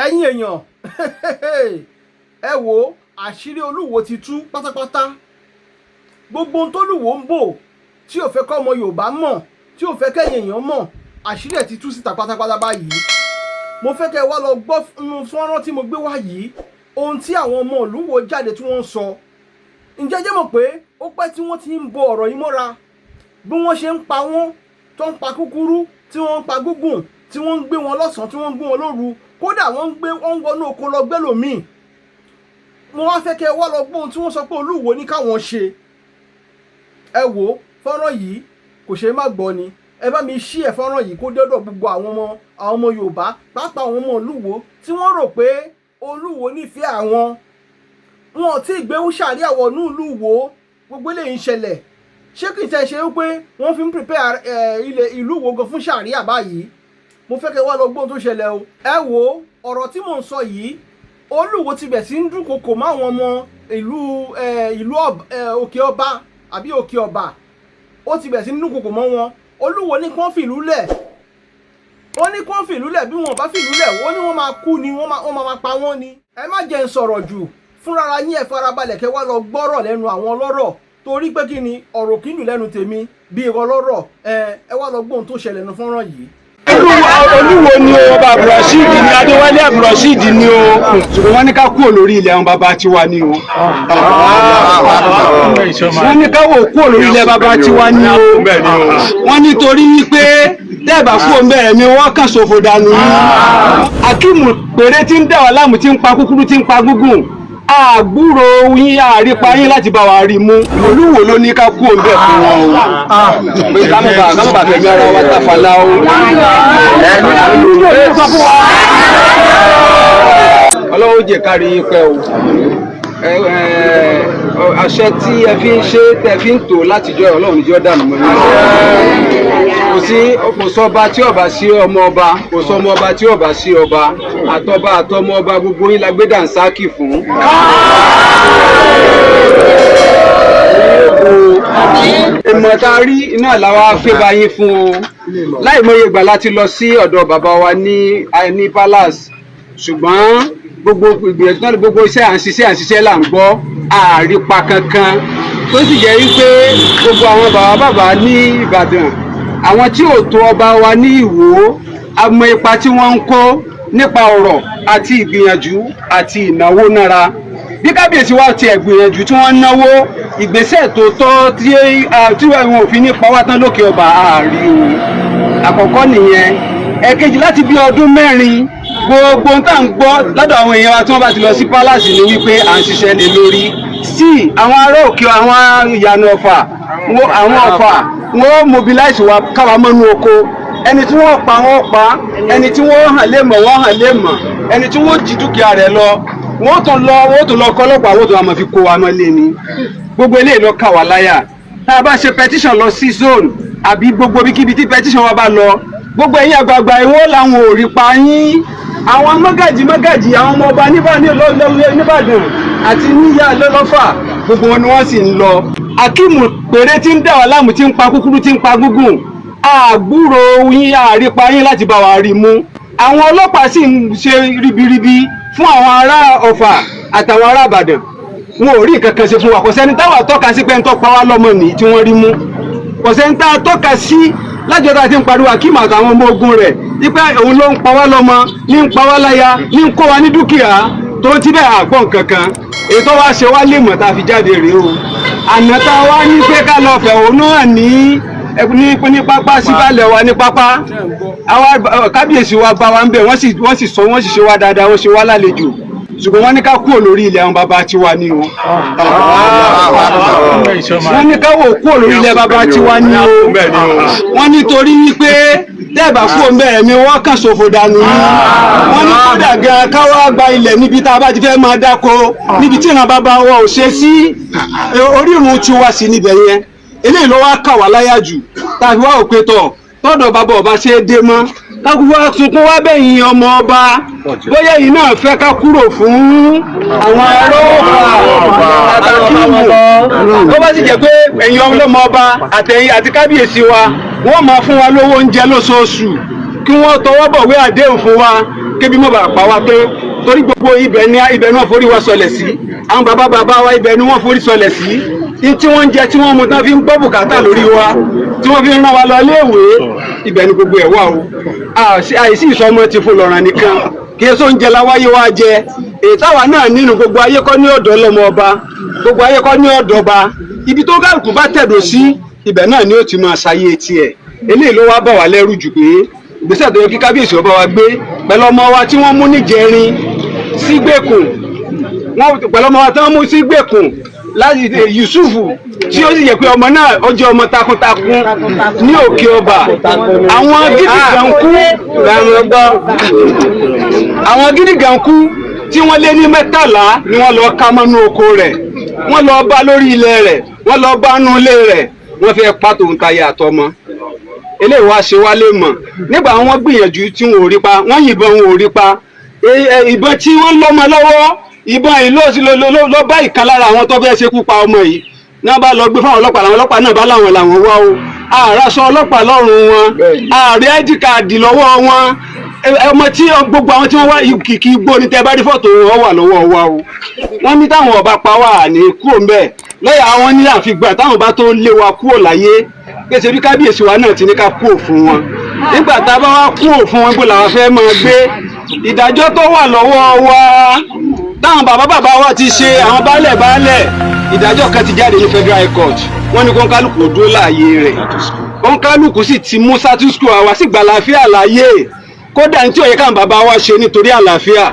ẹ̀yin èèyàn ẹ wo àṣírí Olúwo ti tú pátápátá. Gbogbo ohun tólúwo ń bò tí ò fẹ́ kọ́ ọmọ Yorùbá mọ̀, tí ò fẹ́ kẹ́yìn èèyàn mọ̀, àṣírí ẹ̀ ti tú síta pátápátá báyìí. Mo fẹ́ kẹ́ wá lọ gbọ́ nínú fọ́nrán tí mo gbé wá yìí ohun tí àwọn ọmọ Olúwo jáde tí wọ́n ń sọ. Ǹjẹ́ jẹ́ mọ̀ pé ó pẹ́ tí wọ́n ti ń bo ọ̀rọ̀ yìí mọ́ra, bí wọ́n ṣe ń pa wọ́n tó ń pa kúkúrú, tí wọ́n ń pa gúngùn, tí wọ́n ń gbé wọn lọ́sàn-án, tí wọ́n ń gbé wọn lóru, kódà wọ́n ń wọnú oko lọ gbẹ́lòmíì. Mo wá fẹ́ kẹ́ wá lọ gbọ́ ohun tí wọ́n sọ pé Olúwo ní káwọn ṣe. Ẹ wo fọ́nrán yìí kò ṣe má gbọ́ ni. Ẹ bá mi ṣí ẹ̀ fọ́nrán yìí kó dọ́dọ̀ gbogbo àwọn ọmọ Yorùbá, pàápàá àwọn ọmọ Olúwo tí wọ́n rò pé Olúwo nífẹ̀ẹ́ àwọn. Wọn ò tí ì gbé ṣàríà wọnú ìlú Ìwó, gbogbo eléyìí ń ṣẹlẹ̀. Ṣé kìí ṣe wípé wọ́n fi ń prepare ilẹ̀ ìlú Ìwó gan fún ṣàríà báyìí? Mo fẹ́ kẹ́ wá lọ gbọ́ ohun tó ṣẹlẹ̀ o. Ẹ wo ọ̀rọ̀ tí mò ń sọ yìí, Olúwo ti bẹ̀ sí ń dúnkokò mọ́ àwọn ọmọ ìlú Òkè Ọba àbí Òkè Ọba. Ó ti bẹ̀ sí ń dúnkokò mọ́ wọn. Olúwo ní kí wọ́n fìlú lẹ̀. Wọ́n ní kí wọ́n fìlú lẹ̀, bí wọn bá fìlú lẹ̀ wọ́n ní wọ́n máa kú ni, wọ́n máa pa wọ́n ni. Ẹ má jẹ́ ń sọ̀rọ̀ jù, fúnra yín ẹ farabalẹ̀ kẹ́ wá lọ gbọ́rọ̀ lẹ́nu àwọn ọlọ́rọ̀, torí pé kí ni ọ̀rọ̀ kìí lù lẹ́nu tèmi bí irọ́ lọ́rọ̀. Ẹ wá lọ gbọ́ ohun tó ṣẹlẹ̀ nínú fọ́nrán yìí. Olúwo ni o, ọba Abdulrasheed ni, Adéwálé Abdulrasheed ni o, ṣùgbọ́n wọ́n ní ká kúrò lórí ilẹ̀ àwọn bàbá tiwa ni o. Wọ́n ní ká wò kúrò lórí ilẹ̀ bàbá tiwa ni o. Wọ́n ní torí wípé tẹ́ẹ̀bà kúrò bẹ̀rẹ̀ mi wọ́n kàn ṣòfò dànù. Akíìmù péré tí ń dà wá láàmú, tí ń pa kúkúrú, tí ń pa gúngùn, àgbúrò yín àrípa yín láti bá wa rí mú. Olúwo ló ní ká kú òǹbẹ fún wọn o. Pé kámọ́bà fẹ̀mí ara wa tàfàlà o. Ọlọ́run jẹ́ kárí yín pẹ́ o. Àṣẹ tí ẹ fi ń ṣe, tẹ fi ń tò látijọ́ Ọlọ́run níjọ́ dànù mọ́ yín. Kò sọba tí ọba sí ọmọ ọba, kò sọmọ ọba tí ọba sí ọba, àtọba àtọmọ ọba gbogbo yín la gbé dànsákì fún. Ìmọ̀ tá a rí iná làwa fẹ́ bá yín fún o. Láì mọye ìgbà láti lọ sí ọ̀dọ̀ bàbá wa ní palace, ṣùgbọ́n gbogbo ìgbìyànjú náà, gbogbo iṣẹ́ à ń ṣiṣẹ́ là ń gbọ́ àrípa kankan. Tó sì jẹ́ wípé gbogbo àwọn bàbá ní Ìbàdàn, àwọn tí ò tó ọba wa ní Ìwó, a mọ ipa tí wọ́n ń kó nípa ọ̀rọ̀ àti ìgbìyànjú àti ìnáwó nára. Bí kábíyèsí wa ti ẹ̀gbìyànjú tí wọ́n náwó, ìgbésẹ̀ tó tọ́ tí wọn ò fi ní pa wá tán lókè ọba àárí o. Àkọ́kọ́ nìyẹn. Ẹ̀kejì, láti bí ọdún mẹ́rin gbogbo ń tà ń gbọ́ lọ́dọ̀ àwọn èèyàn wa tí wọ́n bá ti lọ sí pálásì ni wípé à ń ṣiṣẹ́ lé lórí. Sí àwọn ará òkè, àwọn ìyànà Ọ̀fà, àwọn Ọ̀fà wọ́n mobilize wa káwa mọ́nú oko. Ẹni tí wọ́n pa wọ́n pa, ẹni tí wọ́n hàn lé mọ̀ wọ́n hàn lé mọ̀, ẹni tí wọ́n jí dúkìá rẹ̀ lọ wọ́n tún lọ kọ́lọ́pàá, wọ́n tún wà máa fi kó wa mọ́ lé ni. Gbogbo eléyìí ló kà wá láyà. Tá a bá ṣe petition lọ sí zone àbí gbogbo ibikíbi tí petition wa bá lọ, gbogbo ẹ̀yin àgbààgbà Ìwó làwọn ò rí pa yín. Àwọn mọ́gàjì àwọn ọmọ ọba Níbàdàn àti níyà lọ́lọ́fà, gbogbo wọn ni wọ́n sì ń lọ. Akíìmù péré tí ń dà wá láàmú, tí ń pa kúkúrú, tí ń pa gúngùn, àgbúrò yín àrípa yín láti bá wa rí mú. Àwọn ọlọ́pàá sì ń ṣe ribiribi fún àwọn ará Ọ̀fà àtàwọn ará Ìbàdàn. Wọn ò rí nǹkan kan ṣe fún wa. Kò sẹ́ni táwa tọ́ka sí pé ń tọ́pa wá lọ́mọ nìyí tí wọ́n rí mú. Kò sẹ́ni tá a tọ́ka sí lájọta tí ń pariwo Akíìmù àtàwọn ọmọ ogun rẹ̀ wípé òun ló ń pa wá lọ́mọ, ní ń pa wá láya, ní ń kó wa ní dúkìá, tó ti bẹ́ẹ̀ àgbọ̀n kankan. Èyí tó wá ṣe wá lè mọ̀ tá a fi jáde rèé o. Àná tá a wá ní pé ká lọ fẹ̀hónú hàn ní pápá síbàlẹ̀ wa ní pápá. Àwọn kábíyèsí wa bá wa ń bẹ̀, wọ́n sì ṣe wá dáadáa, wọ́n ṣe wá lálejò. Ṣùgbọ́n wọ́n ní ká kúrò lórí ilẹ̀ àwọn bàbá tiwa ni o. Wọ́n ní ká wò kúrò lórí ilẹ̀ bàbá tiwa ni o. Wọ́n ní torí wípé tẹ́ẹ̀bà kúrò bẹ̀rẹ̀ mi wọ́n kàn ṣòfò dànù. Wọ́n ní kódà gan káwá gba ilẹ̀ níbi tá a bá ti fẹ́ máa dáko, níbi tí ìran bàbá wa ò ṣe sí, orírun tiwa sí níbẹ̀ yẹn. Eléyìí ló wá kà wá láyà jù, tàbí wá òpé tọ̀ tọ́dọ̀ bàbá ọba ṣe é dé mọ́. Kákùú wá sunkún wá bẹ̀yìn ọmọ ọba, bóyá yìí náà fẹ́ ká kúrò fún àwọn ará Ọ̀fà àtàkìmù. Ó bá sì jẹ́ pé ẹ̀yin ọlọ́mọ ọba àti kábíyèsí wa wọ́n máa fún wa lówó oúnjẹ lóṣooṣù, kí wọ́n tọwọ́ bọ̀wé àdéhùn fún wa kébi mọ́ bàa pa wá tó torí gbogbo ibẹ̀ ni wọ́n forí wa sọlẹ̀ sí àwọn bàbá wa ibẹ̀ ni wọ́n forí sọlẹ̀ sí tí wọ́n ń jẹ tí wọ́n mu tán fi ń gbọ́ bùkátà lórí wa tí wọ́n fi ń rán wa lọ iléèwé ibẹ̀ ni gbogbo ẹ̀ wà o àìsí ìsọmọ ti fò lọ́ràn nìkan kí èso oúnjẹ la wáyé wá jẹ èyí táwa náà nínú gbogbo ayé kọ́ ní ọ̀dọ̀ ọlọ́mọ ọba gbogbo ayé kọ́ ní ọ̀dọ̀ ọba ibi tó kálukú bá tẹ̀dọ̀ sí ibẹ̀ náà ni ó ti máa ṣayé tiẹ̀ eléyìí ló wá bà wá lẹ́rù jù pé ìgbésẹ̀ tó yẹ kí kábíyèsí ọba wa gbé pẹ̀lú ọmọ wa tí wọ́n mú níjẹrin sígbèkùn pẹ̀lú ọmọ wa tí wọ́n mú sígbèkùn láti Yusufu tí ó sì yẹ pé ọmọ náà ó jẹ́ ọmọ takuntakun ní òkè ọba àwọn gídígànkú tí wọ́n lé ní 13 ni wọ́n lọ ká mọ́nú oko rẹ̀ wọ́n lọ bá lórí ilẹ̀ rẹ̀ wọ́n lọ bá nú ilé rẹ̀ wọ́n fẹ́ pàtó ń tayé àtọmọ eléyìí wá ṣe wá lè mọ̀ nígbà wọ́n gbìyànjú tí wọn ò rí pa wọ́n yìnbọn wọn ò rí pa ìbọn tí wọ́n lọ́mọ lọ́wọ́ ìbọn yìí ló bá ìkan lára àwọn tó fẹ́ ṣekú pa ọmọ yìí náà bá lọ gbé fáwọn ọlọ́pàá làwọn ọlọ́pàá náà bá làwọn wá o àràsọ ọlọ́pàá lọ́rùn wọn ààrẹ id card lọ́wọ́ wọn ọmọ tí gbogbo àwọn tí wọ́n wá kìkì igbó ni tẹ́ bá rí fọ́tò wọn wà lọ́wọ́ wa o wọ́n ní táwọn ọba pa wà ní kúrò ńbẹ̀ lọ́yà àwọn ní àfìgbà táwọn bá tó lé wa kúrò láyé pèsè bí kábíyèsí wa náà ti ní ká kúrò fún wọn nígbà tá a bá wá kúrò fún wọn gbọ́dọ̀ làwọn fẹ́ máa gbé ìdájọ́ tó wà lọ́wọ́ wa táwọn bàbá wa ti ṣe àwọn baálẹ̀ ìdájọ́ kan ti jáde ní Federal High Court wọ́n ní kọ́ńkálùkù dúró láàyè rẹ̀ kọ́ńkálùkù sì ti mú status quo àwa sì gbà àlàáfíà láàyè kódà ní tí ó yẹ káwọn bàbá wa ṣe nítorí àlàáfíà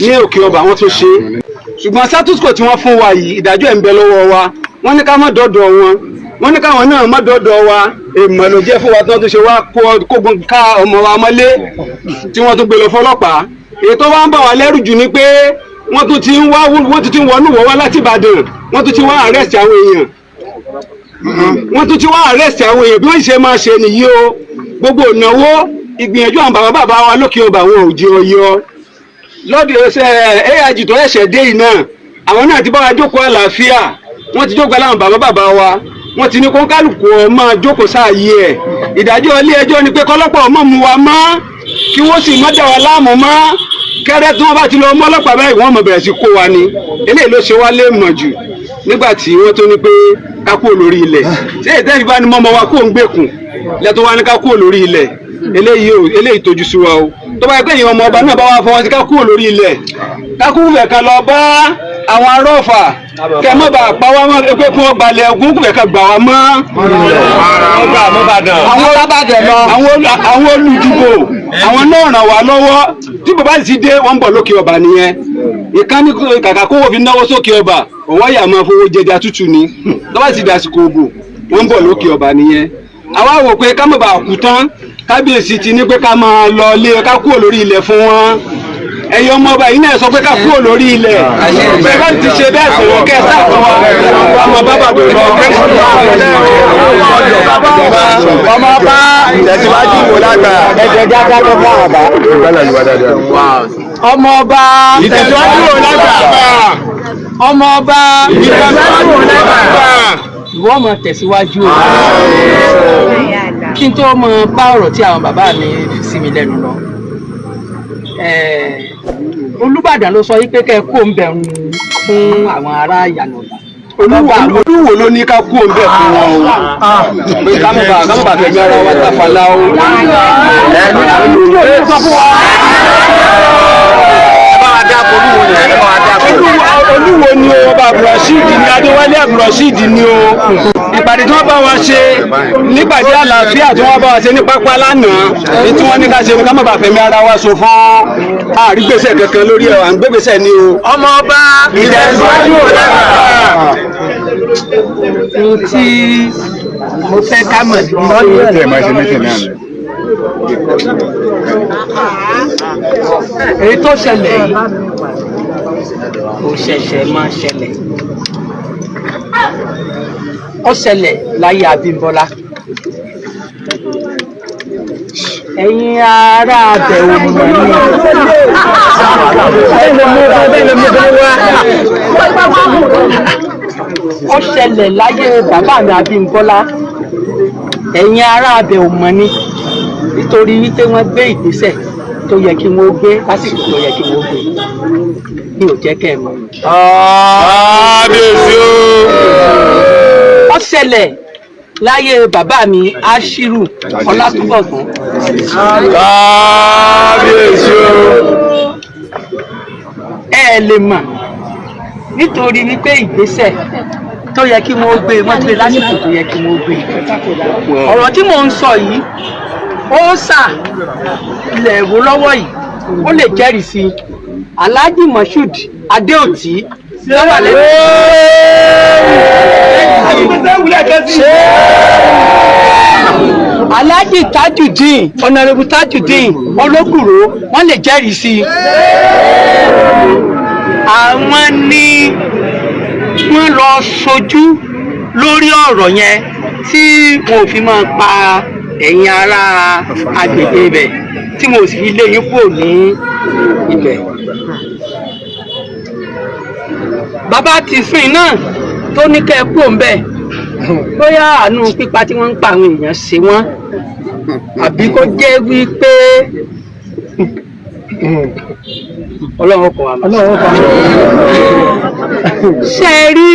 ní òkè ọba wọn tó ṣe ṣùgbọ́n status quo tí wọ́n fún wa yìí ìdájọ́ ẹ̀ ń bẹ lọ́wọ́ wa wọ́n ní ká má dọ́dọ̀ wọn wọ́n ní káwọn náà má dọ́dọ̀ wa èèmọ̀ ló jẹ́ fún wa tí wọ́n tún ṣe wá kógun ká ọmọ wa mọ́lé tí wọ́n tún gbé lọ fọlọ́pàá èyí tó wá ń bà wá lẹ́rù jù ni pé wọ́n tún ti ń wọnú wọ́ wá láti Ìbàdàn wọ́n tún ti wá arrest àwọn èèyàn bí wọ́n ṣe máa ṣe nìyí o gbogbo ìnáwó ìgbìyànjú àwọn bàbá wa lókè ọba àwọn òjì ọyọ lọ́dọ̀ AIG tó ẹ̀ṣẹ̀ dé yìí náà àwọn náà ti bá wa jókòó àlàáfíà wọ́n ti jókòó láwọn bàbá wa wọ́n ti ní kó kálukú máa jókòó sáàyè ẹ̀ ìdájọ́ ilé ẹjọ́ ni pé kọ́lọ́pàá ọmọ mu wa mọ́ kí wọ́n sì má dà wá láàmú mọ́ kẹ́rẹ́ tí wọ́n bá ti lọ mọ́ ọlọ́pàá báyìí wọ́n mọ̀ bẹ̀rẹ̀ sí kó wa ni eléyìí ló ṣe wá lé mọ̀ jù nígbà tí wọ́n tó ní pé ká kúrò lórí ilẹ̀ ṣé ìtẹ́jú bá ní mọ́mọ́ wa kó ń gbèkùn lẹ́tọ́ wa ní ká kúrò lórí ilẹ̀ eléyìí tójú sí wa o tó bá yẹ pé èèyàn ọmọ ọba náà bá wá fọwọ́ sí ká kúrò lórí ilẹ̀ ká kúrò fẹ̀ ká lọ bá àwọn arọ́fà kẹ mọ́ bá pa wá mọ́ pé kí wọ́n balẹ̀ ogún kúfẹ̀ ká gbà wá mọ́ àwọn olùdìbò àwọn náà ràn wá lọ́wọ́ tí bàbá sì dé wọ́n ń bọ̀ lókè ọba nìyẹn ìkànnì kàkà kówó fi náwó sókè ọba òwò yà máa fowó jẹjà tútù ni lọ́wọ́ sì dàsìkò òbò wọ́n ń bọ̀ lókè ọba nìyẹn àwa wò pé ká má bàa kú tán kábíyèsí ti ní pé ká máa lọ lé ká kúrò lórí ilẹ̀ fún wọn ẹ̀yin ọmọ ọba yìí náà sọ pé ká kúrò lórí ilẹ̀ bẹ́ẹ̀ bá ti ṣe bẹ́ẹ̀ sọ̀rọ̀ kẹ́ ẹ sáàpọ̀ wa ọmọ bàbá bẹ̀rẹ̀ lọ. ọmọ ọba ìtẹ̀síwájú wo lágbà ẹ̀jẹ̀ jágá tó fún àbá. ọmọ ọba ìtẹ̀síwájú wo lágbà ọmọ ọba ìtẹ̀síwájú wo lágbà ìwọ mọ tẹ̀síwájú o kí n tó mọ bá ọ̀rọ̀ tí àwọn bàbá mi fi sí mi lẹ́nu lọ Olúbàdàn ló sọ wípé kẹ́ kó ń bẹ̀rù fún àwọn ará Ìyànà Olúwo ló ní ká kó ń bẹ̀ fún wọn o pé ká má bàa fẹ̀mí ara wa tàfàlà o Olúwo ni o ọba Abdulrasheed ni Adéwálé Abdulrasheed ni o ìpàdé tí wọ́n bá wa ṣe nípàdé àlàáfíà tí wọ́n bá wa ṣe ní pápá lánàá ní tí wọ́n ní ká ṣe ká má bàa fẹ̀mí ara wa ṣòfò àrígbèsè kankan lórí ẹ̀ à ń gbégbèsè ni o. ọmọ ọba ìtẹ̀síwájú ò lágbára. ohun tí mo fẹ́ ká mọ̀ èyí tó ṣẹlẹ̀ yìí kò ṣẹ̀ṣẹ̀ máa ṣẹlẹ̀ ó ṣẹlẹ̀ láyé Abímbọ́lá ẹ̀yin ará abẹ̀wò mọ̀ ní ó ṣẹlẹ̀ láyé bàbá mi Abímbọ́lá ẹ̀yin ará abẹ̀wò mọ̀ ní nítorí wípé wọ́n gbé ìgbésẹ̀ tó yẹ kí wọ́n gbé lásìkò tó yẹ kí wọ́n gbé mi ò jẹ́ kẹ́ ẹ mọ̀. kábíyèsí o. ó ṣẹlẹ̀ láyé bàbá mi Ashiru Ọlátúbọ̀sún. kábíyèsí o. ẹ lè mọ̀ nítorí wípé ìgbésẹ̀ tó yẹ kí wọ́n gbé wọ́n gbé lásìkò tó yẹ kí wọ́n gbé. ọ̀rọ̀ tí mò ń sọ yìí ó sà ilẹ̀ èwo lọ́wọ́ yìí ó lè jẹ́rìí sí i. Alhaji Moshood Adéòtí lọ́wọ́ Alhaji Tajudeen Honorable Tajudeen Ológùrò wọ́n lè jẹ́rìí sí i. àwọn ni wọ́n lọ ṣojú lórí ọ̀rọ̀ yẹn tí wọn ò fi máa pa ẹ̀yin ará agbègbè ibẹ̀ tí mo sì fi lé yín kúrò ní ibẹ̀. bàbá ti sìn náà tó ní kẹ́ ẹ kúrò ń bẹ̀ bóyá àánú pípa tí wọ́n ń pa àwọn èèyàn ṣe wọ́n àbí kó jẹ́ wípé ọlọ́run kọ̀ wá. ṣe é rí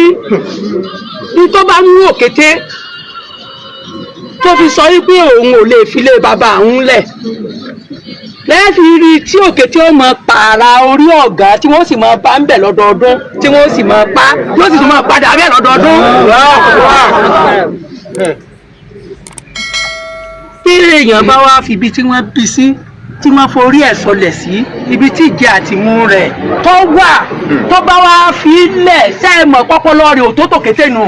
bí tó bá mú òkété tó fi sọ wípé òun ò lè filé bàbá òun lẹ̀ lẹ́ẹ̀fì rí tí òkété ó máa pààrà orí ọ̀gá tí wọ́n sì máa bá ń bẹ̀ lọ́dọọdún tí wọ́n sì máa pa yóò sì tún máa padà bẹ̀ lọ́dọọdún. bí èèyàn bá wá fi ibi tí wọ́n bí sí tí wọ́n forí ẹ̀ sọlẹ̀ sí ibi tí ìjẹ àtìmú rẹ̀ tó wà tó bá wá fi lẹ̀ sẹ́ẹ̀mọ̀ pọ́pọ́lọ́ rẹ̀ ò tó tòkété nù.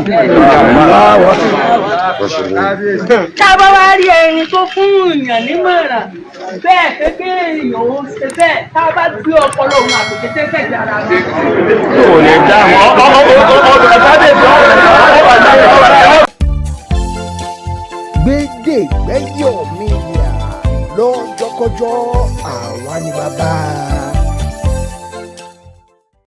tá a bá wá rí ẹni tó fún èèyàn nímọ̀ràn bẹ́ẹ̀ kékeré èèyàn ó ṣe bẹ́ẹ̀ tá a bá gbé ọpọlọ òun àtòkété fẹ̀gbẹ́ ara rẹ̀. kò lè dá Gbédègbẹ́yọ̀ Media lọ́jọ́kọ́jọ́ àwa ni bàbá.